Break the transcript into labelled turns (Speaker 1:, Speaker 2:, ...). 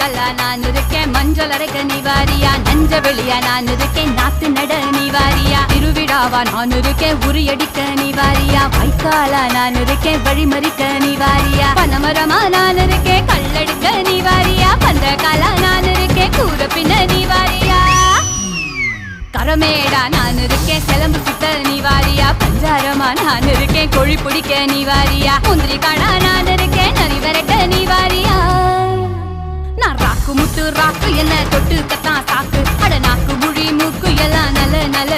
Speaker 1: கல்லா நான் இருக்கேன், மஞ்சள் அரைக்க நீ வாரியா, நஞ்ச வெளியா நான் இருக்கேன், நாத்து நட நீ வாரியா, திருவிழாவா நான் இருக்கேன், உரியடிக்க நீ வாரியா, வைக்காலா நான் இருக்கேன், வழிமறிக்க நீ வாரியா, பனமரமா நான் இருக்கேன், கல்லெடுக்க நீ வாரியா, பந்த காலா நான் இருக்கேன், கூற பின்ன நீ வாரியா, கரமேடா நான் இருக்கேன், சிலம்பு சுத்த நீ வாரியா, பஞ்சாரமா நான் இருக்கேன், கோழி பிடிக்க நீ வாரியா, முந்திரி காடா நான் இருக்கேன், நரி விரட்ட நீ வாரியா, நான் ராக்கு முட்டு ராக்கு என்ன தொட்டு கத்தான் சாக்கு, அட நாக்கு முழி மூக்கு எல்லாம் நல்ல நல்ல